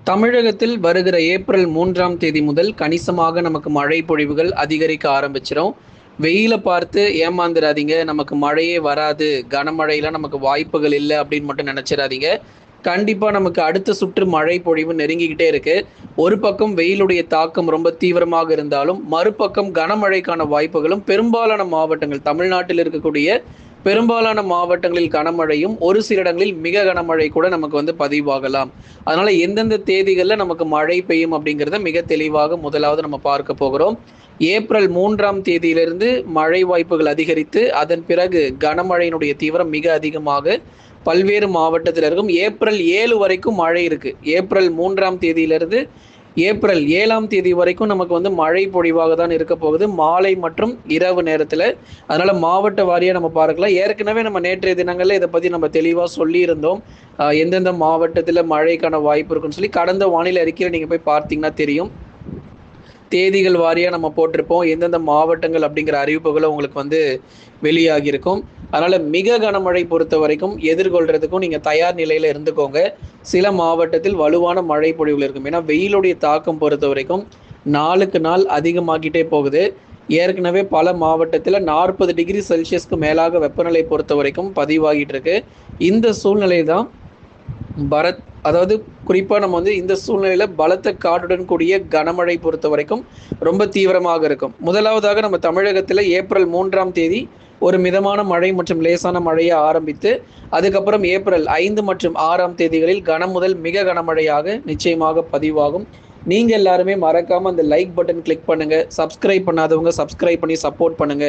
தமிழகத்தில் வருகிற ஏப்ரல் 3ஆம் தேதி முதல் கணிசமாக நமக்கு மழை பொழிவுகள் அதிகரிக்க ஆரம்பிச்சிரும். வெயில பார்த்து ஏமாந்துராதீங்க. நமக்கு மழையே வராது. கனமழைலாம் நமக்கு வாய்ப்புகள் இல்ல அப்படின்னு மட்டும் நெனச்சிராதீங்க. கண்டிப்பா நமக்கு அடுத்த சுற்று மழை பொழிவு நெருங்கிக்கிட்டே இருக்கு. ஒரு பக்கம் வெயிலுடைய தாக்கம் ரொம்ப தீவிரமாக இருந்தாலும், மறுபக்கம் கனமழைக்கான வாய்ப்புகளும் பெரும்பாலான மாவட்டங்கள் தமிழ்நாட்டில் இருக்கக்கூடிய பெரும்பாலான மாவட்டங்களில் கனமழையும், ஒரு சில இடங்களில் மிக கனமழை கூட நமக்கு பதிவாகலாம். அதனால எந்தெந்த தேதிகள்ல நமக்கு மழை பெய்யும் அப்படிங்கிறத மிக தெளிவாக முதலாவது நம்ம பார்க்க போகிறோம். ஏப்ரல் 3ஆம் தேதியிலிருந்து மழை வாய்ப்புகள் அதிகரித்து, அதன் பிறகு கனமழையினுடைய தீவிரம் மிக அதிகமாக பல்வேறு மாவட்டத்தில் இருக்கும். ஏப்ரல் 7 வரைக்கும் மழை இருக்கு. ஏப்ரல் 3ஆம் தேதியிலிருந்து ஏப்ரல் 7ஆம் தேதி வரைக்கும் நமக்கு மழை பொழிவாக தான் இருக்க போகுது. மாலை மற்றும் இரவு நேரத்துல. அதனால மாவட்ட வாரியா நம்ம பார்க்கலாம். ஏற்கனவே நம்ம நேற்றைய தினங்கள்ல இத பத்தி நம்ம தெளிவா சொல்லியிருந்தோம். எந்தெந்த மாவட்டத்துல மழைக்கான வாய்ப்பு இருக்குன்னு சொல்லி கடந்த வானிலை அறிக்கையில நீங்க போய் பார்த்தீங்கன்னா தெரியும். தேதிகள் வாரியா நம்ம போட்டிருப்போம். எந்தெந்த மாவட்டங்கள் அப்படிங்கிற அறிவிப்புகளும் உங்களுக்கு வெளியாகி இருக்கும். அதனால மிக கனமழை பொறுத்த வரைக்கும் எதிர்கொள்றதுக்கும் நீங்க தயார் நிலையில இருந்துக்கோங்க. சில மாவட்டத்தில் வலுவான மழை பொழிவுகள் இருக்கும். ஏன்னா வெயிலுடைய தாக்கம் பொறுத்த வரைக்கும் நாளுக்கு நாள் அதிகமாகிட்டே போகுது. ஏற்கனவே பல மாவட்டத்தில் 40 டிகிரி செல்சியஸ்க்கு மேலாக வெப்பநிலை பொறுத்த வரைக்கும் பதிவாகிட்டு இருக்கு. இந்த சூழ்நிலை தான் பரத் அதாவது குறிப்பா நம்ம இந்த சூழ்நிலையில பலத்த காற்றுடன் கூடிய கனமழை பொறுத்த வரைக்கும் ரொம்ப தீவிரமாக இருக்கும். முதலாவதாக நம்ம தமிழகத்துல ஏப்ரல் 3ஆம் தேதி ஒரு மிதமான மழை மற்றும் லேசான மழையை ஆரம்பித்து, அதுக்கப்புறம் ஏப்ரல் 5 மற்றும் 6ஆம் தேதிகளில் கனம் முதல் மிக கனமழையாக நிச்சயமாக பதிவாகும். நீங்க எல்லாருமே மறக்காம அந்த லைக் பட்டன் கிளிக் பண்ணுங்க. சப்ஸ்கிரைப் பண்ணாதவங்க சப்ஸ்கிரைப் பண்ணி சப்போர்ட் பண்ணுங்க.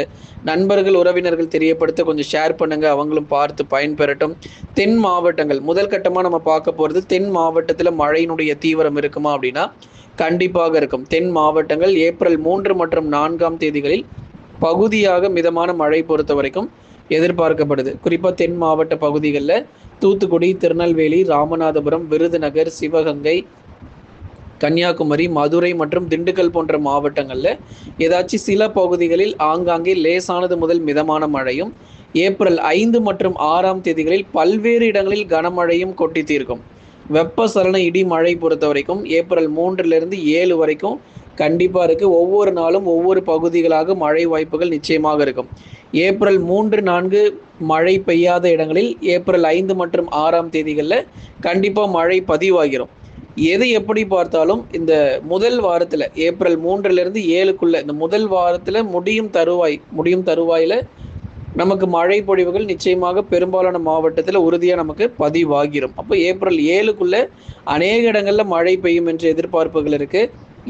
நண்பர்கள் உறவினர்கள் தெரியப்படுத்த கொஞ்சம் ஷேர் பண்ணுங்க. அவங்களும் பார்த்து பயன்பெறட்டும். தென் மாவட்டங்கள் முதல் கட்டமா நம்ம பார்க்க போறது, தென் மாவட்டத்துல மழையினுடைய தீவிரம் இருக்குமா அப்படின்னா கண்டிப்பாக இருக்கும். தென் மாவட்டங்கள் ஏப்ரல் 3 மற்றும் 4ஆம் தேதிகளில் பகுதியாக மிதமான மழை பொறுத்த வரைக்கும் எதிர்பார்க்கப்படுது. குறிப்பா தென் மாவட்ட பகுதிகளில் தூத்துக்குடி, திருநெல்வேலி, ராமநாதபுரம், விருதுநகர், சிவகங்கை, கன்னியாகுமரி, மதுரை மற்றும் திண்டுக்கல் போன்ற மாவட்டங்கள்ல ஏதாச்சும் சில பகுதிகளில் ஆங்காங்கே லேசானது முதல் மிதமான மழையும், ஏப்ரல் 5 மற்றும் 6ஆம் தேதிகளில் பல்வேறு இடங்களில் கனமழையும் கொட்டி தீர்க்கும். வெப்பசலன இடி மழை பொறுத்த வரைக்கும் ஏப்ரல் 3லிருந்து 7 வரைக்கும் கண்டிப்பா இருக்கு. ஒவ்வொரு நாளும் ஒவ்வொரு பகுதிகளாக மழை வாய்ப்புகள் நிச்சயமாக இருக்கும். ஏப்ரல் 3, 4 மழை பெய்யாத இடங்களில் ஏப்ரல் 5 மற்றும் 6ஆம் தேதிகளில் கண்டிப்பா மழை பதிவாகிரும். எது எப்படி பார்த்தாலும் இந்த முதல் வாரத்துல ஏப்ரல் 3லிருந்து 7க்குள்ள இந்த முதல் வாரத்துல முடியும் தருவாயில நமக்கு மழை பொழிவுகள் நிச்சயமாக பெரும்பாலான மாவட்டத்துல உறுதியா நமக்கு பதிவாகிரும். அப்போ ஏப்ரல் 7க்குள்ள அநேக இடங்கள்ல மழை பெய்யும் என்ற எதிர்பார்ப்புகள் இருக்கு.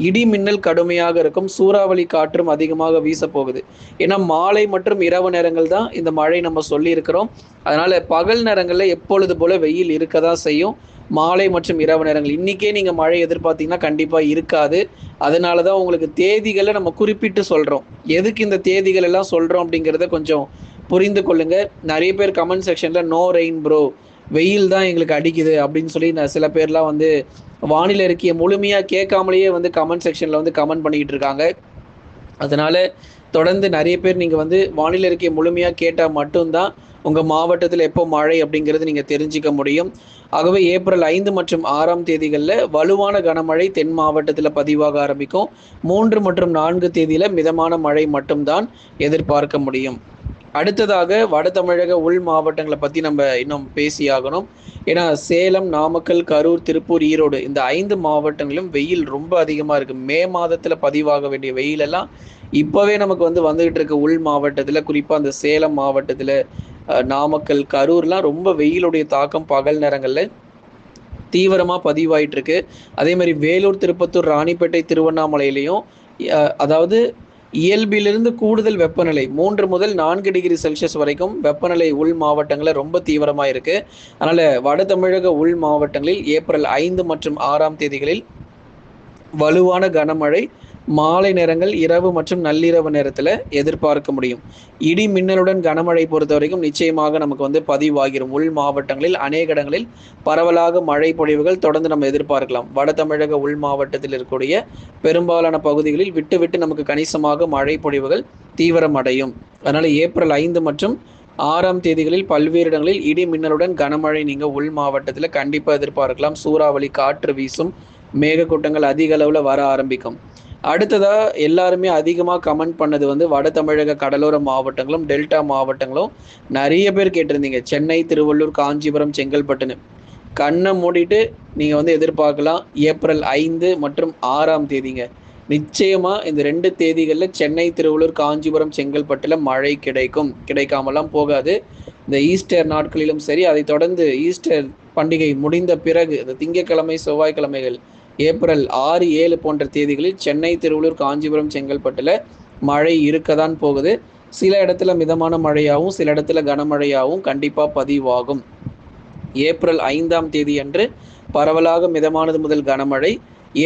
இடி மின்னல் கடுமையாக இருக்கும். சூறாவளி காற்றும் அதிகமாக வீச போகுது. ஏன்னா மாலை மற்றும் இரவு நேரங்கள் தான் இந்த மழை நம்ம சொல்லி இருக்கிறோம். அதனால பகல் நேரங்கள்ல எப்பொழுது போல வெயில் இருக்கதான் செய்யும். மாலை மற்றும் இரவு நேரங்கள் இன்னைக்கே நீங்க மழை எதிர்பார்த்தீங்கன்னா கண்டிப்பா இருக்காது. அதனாலதான் உங்களுக்கு தேதிகளை நம்ம குறிப்பிட்டு சொல்றோம். எதுக்கு இந்த தேதிகள் எல்லாம் சொல்றோம் அப்படிங்கிறத கொஞ்சம் புரிந்து கொள்ளுங்க. நிறைய பேர் கமெண்ட் செக்ஷன்ல நோ ரெயின் ப்ரோ, வெயில் தான் எங்களுக்கு அடிக்குது அப்படின்னு சொல்லி சில பேர்லாம் வானிலை அறிக்கையை முழுமையா கேட்காமலேயே கமெண்ட் செக்ஷன்ல கமெண்ட் பண்ணிக்கிட்டு இருக்காங்க. அதனால தொடர்ந்து நிறைய பேர் நீங்க வானிலை அறிக்கையை முழுமையா கேட்டா மட்டும்தான் உங்க மாவட்டத்தில் எப்போ மழை அப்படிங்கிறது நீங்க தெரிஞ்சுக்க முடியும். ஆகவே ஏப்ரல் 5 மற்றும் 6ஆம் தேதிகளில் வலுவான கனமழை தென் மாவட்டத்தில் பதிவாக ஆரம்பிக்கும். 3 மற்றும் 4 தேதியில மிதமான மழை மட்டும்தான் எதிர்பார்க்க முடியும். அடுத்ததாக வட தமிழக உள் மாவட்டங்களை பற்றி நம்ம இன்னும் பேசியாகணும். ஏன்னா சேலம், நாமக்கல், கரூர், திருப்பூர், ஈரோடு இந்த 5 மாவட்டங்களிலும் வெயில் ரொம்ப அதிகமாக இருக்குது. மே மாதத்தில் பதிவாக வேண்டிய வெயிலெல்லாம் இப்போவே நமக்கு வந்துகிட்டு இருக்கு. உள் மாவட்டத்தில் குறிப்பாக அந்த சேலம் மாவட்டத்தில், நாமக்கல், கரூர்லாம் ரொம்ப வெயிலுடைய தாக்கம் பகல் நேரங்களில் தீவிரமாக பதிவாயிட்டு இருக்கு. அதே மாதிரி வேலூர், திருப்பத்தூர், ராணிப்பேட்டை, திருவண்ணாமலையிலையும் அதாவது இயல்பிலிருந்து கூடுதல் வெப்பநிலை 3 முதல் 4 டிகிரி செல்சியஸ் வரைக்கும் வெப்பநிலை உள் மாவட்டங்களில் ரொம்ப தீவிரமாக இருக்கு. அதனால வட தமிழக உள் மாவட்டங்களில் ஏப்ரல் 5 மற்றும் 6ஆம் தேதிகளில் வலுவான கனமழை மாலை நேரங்கள், இரவு மற்றும் நள்ளிரவு நேரத்தில் எதிர்பார்க்க முடியும். இடி மின்னலுடன் கனமழை பொறுத்த வரைக்கும் நிச்சயமாக நமக்கு பதிவாகிரும். உள் மாவட்டங்களில் அநேக இடங்களில் பரவலாக மழை பொழிவுகள் தொடர்ந்து நம்ம எதிர்பார்க்கலாம். வட தமிழக உள் மாவட்டத்தில் இருக்கக்கூடிய பெரும்பாலான பகுதிகளில் விட்டு விட்டு நமக்கு கணிசமாக மழை பொழிவுகள் தீவிரமடையும். அதனால ஏப்ரல் 5 மற்றும் 6ஆம் தேதிகளில் பல்வேறு இடங்களில் இடி மின்னலுடன் கனமழை நீங்க உள் மாவட்டத்தில் கண்டிப்பாக எதிர்பார்க்கலாம். சூறாவளி காற்று வீசும். மேகக்கூட்டங்கள் அதிக அளவில் வர ஆரம்பிக்கும். அடுத்ததாக எல்லாருமே அதிகமாக கமெண்ட் பண்ணது வந்து வட தமிழக கடலோர மாவட்டங்களும் டெல்டா மாவட்டங்களும் நிறைய பேர் கேட்டிருந்தீங்க. சென்னை, திருவள்ளூர், காஞ்சிபுரம், செங்கல்பட்டுன்னு. கண்ணை மூடிட்டு நீங்கள் வந்து எதிர்பார்க்கலாம் ஏப்ரல் 5 மற்றும் 6ஆம் தேதிங்க. நிச்சயமாக இந்த 2 தேதிகளில் சென்னை, திருவள்ளூர், காஞ்சிபுரம், செங்கல்பட்டில் மழை கிடைக்கும். கிடைக்காமலாம் போகாது. இந்த ஈஸ்டர் நாட்களிலும் சரி, அதை தொடர்ந்து ஈஸ்டர் பண்டிகை முடிந்த பிறகு இந்த திங்கட்கிழமை, செவ்வாய்க்கிழமைகள் ஏப்ரல் 6, 7 போன்ற தேதிகளில் சென்னை, திருவள்ளூர், காஞ்சிபுரம், செங்கல்பட்டில் மழை இருக்கதான் போகுது. சில இடத்துல மிதமான மழையாகவும் சில இடத்துல கனமழையாகவும் கண்டிப்பாக பதிவாகும். ஏப்ரல் 5ஆம் தேதி அன்று பரவலாக மிதமானது முதல் கனமழை.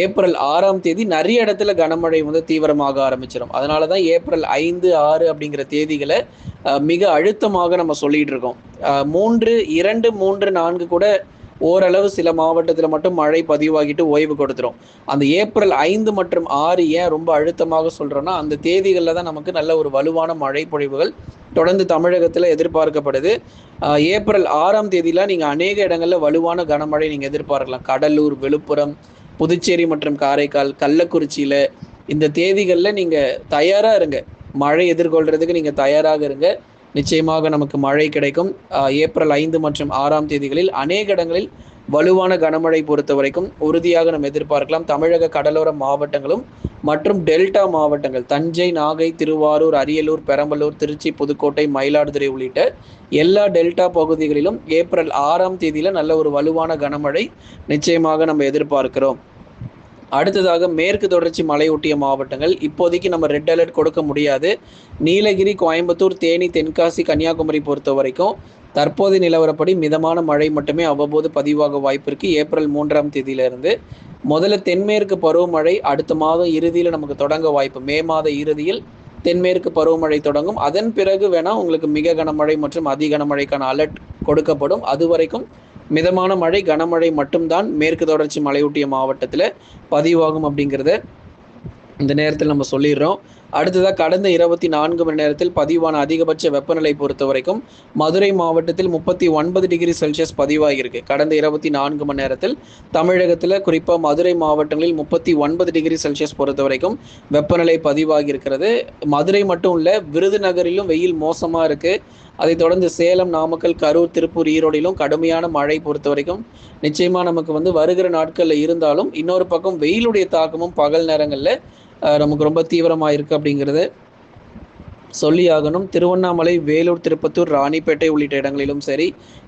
ஏப்ரல் 6ஆம் தேதி நிறைய இடத்துல கனமழை வந்து தீவிரமாக ஆரம்பிச்சிடும். அதனால தான் ஏப்ரல் 5, 6 அப்படிங்கிற தேதிகளை மிக அழுத்தமாக நம்ம சொல்லிட்டு இருக்கோம். 3, 2, 3, 4 கூட ஓரளவு சில மாவட்டத்தில் மட்டும் மழை பதிவாகிட்டு ஓய்வு கொடுத்துரும். அந்த ஏப்ரல் 5 மற்றும் 6 ஏன் ரொம்ப அழுத்தமாக சொல்கிறோன்னா, அந்த தேதிகளில் தான் நமக்கு நல்ல ஒரு வலுவான மழை பொழிவுகள் தொடர்ந்து தமிழகத்தில் எதிர்பார்க்கப்படுது. ஏப்ரல் 6ஆம் தேதியில் நீங்கள் அநேக இடங்களில் வலுவான கனமழை நீங்கள் எதிர்பார்க்கலாம். கடலூர், விழுப்புரம், புதுச்சேரி மற்றும் காரைக்கால், கள்ளக்குறிச்சியில் இந்த தேதிகளில் நீங்கள் தயாராக இருங்க. மழை எதிர்கொள்கிறதுக்கு நீங்கள் தயாராக இருங்க. நிச்சயமாக நமக்கு மழை கிடைக்கும். ஏப்ரல் 5 மற்றும் 6ஆம் தேதிகளில் அநேக இடங்களில் வலுவான கனமழை பொறுத்த வரைக்கும் உறுதியாக நம்ம எதிர்பார்க்கலாம். தமிழக கடலோர மாவட்டங்களும் மற்றும் டெல்டா மாவட்டங்கள் தஞ்சை, நாகை, திருவாரூர், அரியலூர், பெரம்பலூர், திருச்சி, புதுக்கோட்டை, மயிலாடுதுறை உள்ளிட்ட எல்லா டெல்டா பகுதிகளிலும் ஏப்ரல் 6ஆம் தேதியில் நல்ல ஒரு வலுவான கனமழை நிச்சயமாக நம்ம எதிர்பார்க்கிறோம். அடுத்ததாக மேற்கு தொடர்ச்சி மலையொட்டிய மாவட்டங்கள் இப்போதைக்கு நம்ம ரெட் அலர்ட் கொடுக்க முடியாது. நீலகிரி, கோயம்புத்தூர், தேனி, தென்காசி, கன்னியாகுமரி பொறுத்த வரைக்கும் தற்போதைய நிலவரப்படி மிதமான மழை மட்டுமே அவ்வப்போது பதிவாக வாய்ப்பு இருக்குது. ஏப்ரல் 3ஆம் தேதியிலிருந்து முதல்ல தென்மேற்கு பருவமழை அடுத்த மாதம் இறுதியில் நமக்கு தொடங்க வாய்ப்பு. மே மாத இறுதியில் தென்மேற்கு பருவமழை தொடங்கும். அதன் பிறகு வேணால் உங்களுக்கு மிக கனமழை மற்றும் அதி கனமழைக்கான அலர்ட் கொடுக்கப்படும். அது வரைக்கும் மிதமான மழை, கனமழை மட்டும்தான் மேற்கு தொடர்ச்சி மலையொட்டிய மாவட்டத்தில் பதிவாகும் அப்படிங்கிறத இந்த நேரத்தில் நம்ம சொல்லிடுறோம். அடுத்ததாக கடந்த 24 மணி நேரத்தில் பதிவான அதிகபட்ச வெப்பநிலை பொறுத்த வரைக்கும் மதுரை மாவட்டத்தில் 39 டிகிரி செல்சியஸ் பதிவாகியிருக்கு. கடந்த 24 மணி நேரத்தில் தமிழகத்தில் குறிப்பாக மதுரை மாவட்டங்களில் 39 டிகிரி செல்சியஸ் பொறுத்த வரைக்கும் வெப்பநிலை பதிவாகி இருக்கிறது. மதுரை மட்டும் இல்லை, விருதுநகரிலும் வெயில் மோசமாக இருக்குது. அதை தொடர்ந்து சேலம், நாமக்கல், கரூர், திருப்பூர், ஈரோடிலும் கடுமையான மழை பொறுத்த வரைக்கும் நிச்சயமாக நமக்கு வந்து வருகிற நாட்களில் இருந்தாலும் இன்னொரு பக்கம் வெயிலுடைய தாக்கமும் பகல் நேரங்களில் நமக்கு ரொம்ப தீவிரமாக இருக்குது அப்படிங்கிறது சொல்லி ஆகணும். திருவண்ணாமலை, வேலூர், திருப்பத்தூர், ராணிப்பேட்டை உள்ளிட்ட இடங்களிலும் சரி,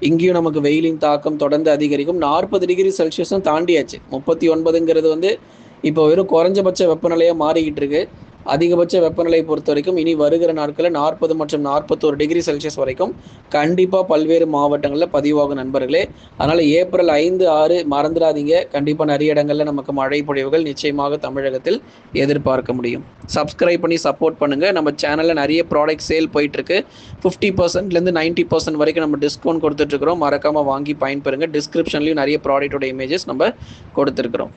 இங்கேயும் நமக்கு வெயிலின் தாக்கம் தொடர்ந்து அதிகரிக்கும். 40 டிகிரி செல்சியஸும் தாண்டியாச்சு. 39ங்கிறது வந்து இப்போ வெறும் குறைஞ்சபட்ச வெப்பநிலையாக மாறிக்கிட்டு இருக்கு. அதிகபட்ச வெப்பநிலை பொறுத்த வரைக்கும் இனி வருகிற நாட்களில் 40 மற்றும் 41 டிகிரி செல்சியஸ் வரைக்கும் கண்டிப்பாக பல்வேறு மாவட்டங்களில் பதிவாகும் நண்பர்களே. அதனால் ஏப்ரல் 5, 6 மறந்துடாதீங்க. கண்டிப்பாக நிறைய இடங்களில் நமக்கு மழை பொழிவுகள் நிச்சயமாக தமிழகத்தில் எதிர்பார்க்க முடியும். சப்ஸ்கிரைப் பண்ணி சப்போர்ட் பண்ணுங்கள். நம்ம சேனலில் நிறைய ப்ராடக்ட் சேல் போயிட்டுருக்கு. 50%லேருந்து 90% வரைக்கும் நம்ம டிஸ்கவுண்ட் கொடுத்துட்ருக்குறோம். மறக்காமல் வாங்கி பயன்பெறுங்க. டிஸ்கிரிப்ஷன்லையும் நிறைய ப்ராடக்டோட இமேஜஸ் நம்ம கொடுத்துருக்குறோம்.